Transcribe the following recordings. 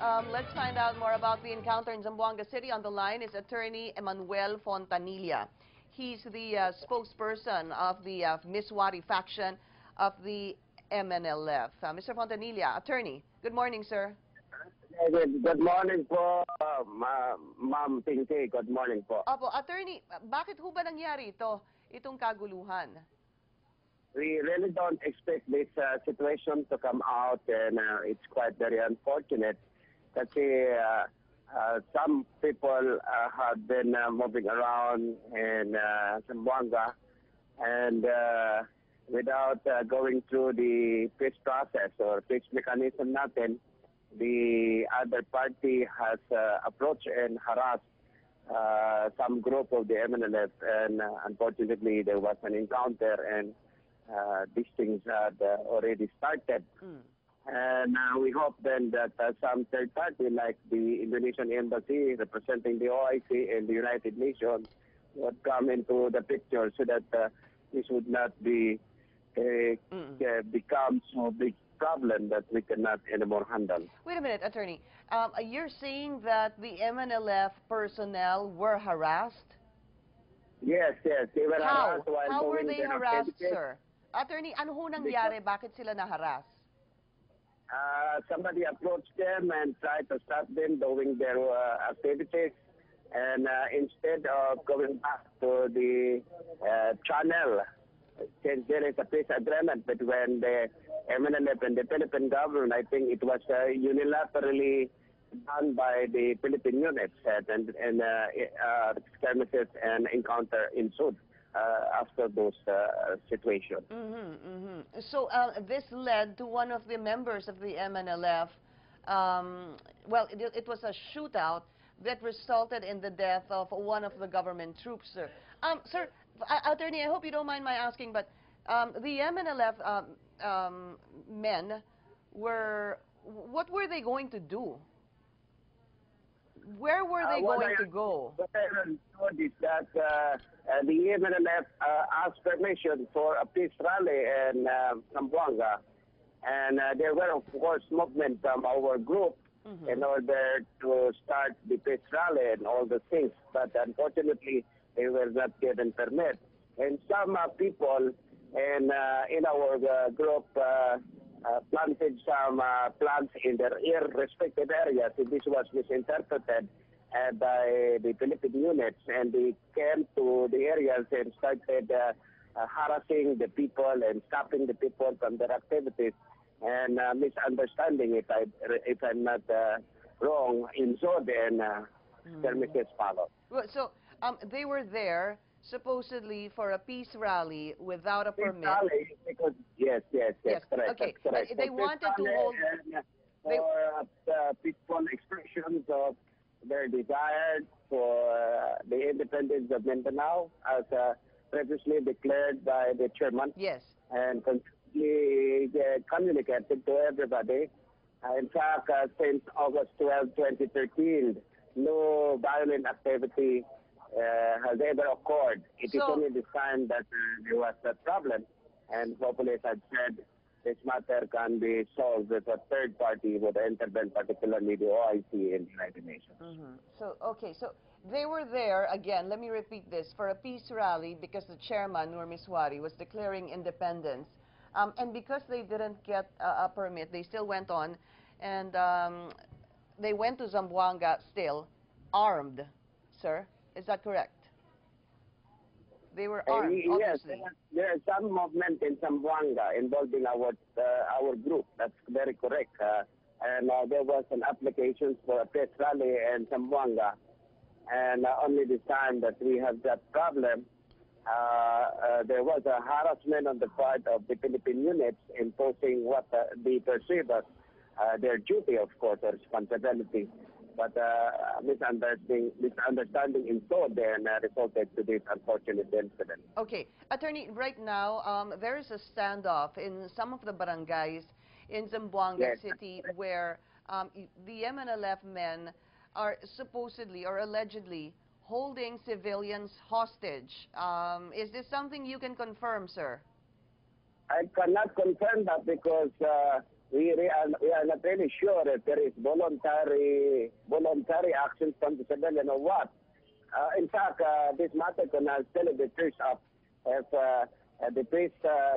Let's find out more about the encounter in Zamboanga City. On the line is attorney Emmanuel Fontanilla. He's the spokesperson of the Miswari faction of the MNLF. Mr. Fontanilla, attorney, good morning, sir. Good morning po, Ma'am Pinky. Good morning po. Opo, attorney, bakit ho ba nangyari itong kaguluhan? We really don't expect this situation to come out, and it's quite very unfortunate that some people have been moving around in Zamboanga and without going through the peace process or peace mechanism natin, the other party has approached and harassed some group of the MNLF, and unfortunately there was an encounter, and these things had already started. And we hope then that some third party like the Indonesian Embassy representing the OIC and the United Nations would come into the picture so that this would not be become so big problem that we cannot anymore handle. Wait a minute, attorney. You're saying that the MNLF personnel were harassed? Yes, they were harassed while How were doing they their harassed, activities. sir? Attorney, ano ho nangyari? Bakit sila na-harass? Somebody approached them and tried to stop them doing their activities, and instead of going back to the channel, since there is a peace agreement between the MNLF and the Philippine government, I think it was unilaterally done by the Philippine units, and skirmishes and encounter ensued after those situations. So this led to one of the members of the MNLF, well, it was a shootout that resulted in the death of one of the government troops, sir. Sir, attorney, I hope you don't mind my asking, but the MNLF men what were they going to do? Where were they going to go? What I understood is that the MNLF asked permission for a peace rally in Zamboanga, and there were, of course, movement from our group in order to start the peace rally and all the things, but unfortunately, they were not given permit. And some people in our group planted some plants in their respective areas. This was misinterpreted by the Philippine units, and they came to the areas and started harassing the people and stopping the people from their activities, and misunderstanding, if I'm not wrong, in Zod and skirmishes followed. Well, so they were there supposedly for a peace rally without a permit. Rally, because yes, correct. Okay, That's correct. they wanted to hold. For peaceful expressions of their desire for the independence of Mindanao, as previously declared by the chairman. Yes. And constantly communicated to everybody. In fact, since August 12, 2013, no violent activity has ever occurred. It is only this time that there was that problem, and hopefully, as I've said, this matter can be solved with a third party with intervention, particularly the OIC and the United Nations. So, okay, so they were there, again, let me repeat this, for a peace rally because the chairman, Nur Miswari, was declaring independence. And because they didn't get a permit, they still went on, and they went to Zamboanga still armed, sir. Is that correct? They were armed, obviously. Yes, there is some movement in Zamboanga involving our group. That's very correct. And there was an application for a peace rally in Zamboanga. And only this time that we have that problem, there was a harassment on the part of the Philippine units imposing what they perceive as their duty, of course, or responsibility. But misunderstanding ensued and resulted to this unfortunate incident. Okay. Attorney, right now, there is a standoff in some of the barangays in Zamboanga City where the MNLF men are supposedly or allegedly holding civilians hostage. Is this something you can confirm, sir? I cannot confirm that because we are not really sure if there is voluntary actions from the civilian or what. In fact, this matter can still be traced up if the peace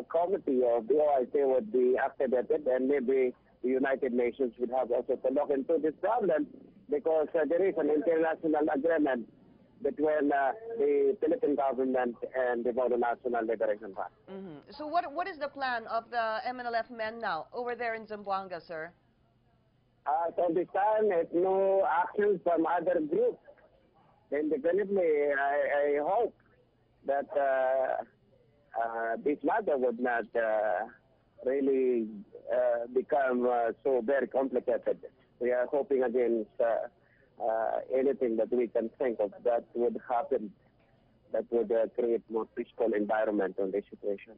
committee of the OIC would be activated, and maybe the United Nations would have also to look into this problem because there is an international agreement between the Philippine government and the Moro National Liberation Front. So what is the plan of the MNLF men now over there in Zamboanga, sir? So this time, it's no actions from other groups. Independently, I hope that this matter would not really become so very complicated. We are hoping against anything that we can think of that would happen, that would create more peaceful environment on this situation.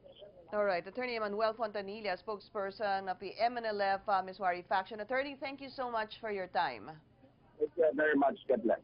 All right, Attorney Manuel Fontanilla, spokesperson of the MNLF Miswari faction. Attorney, thank you so much for your time. Thank you very much. God bless.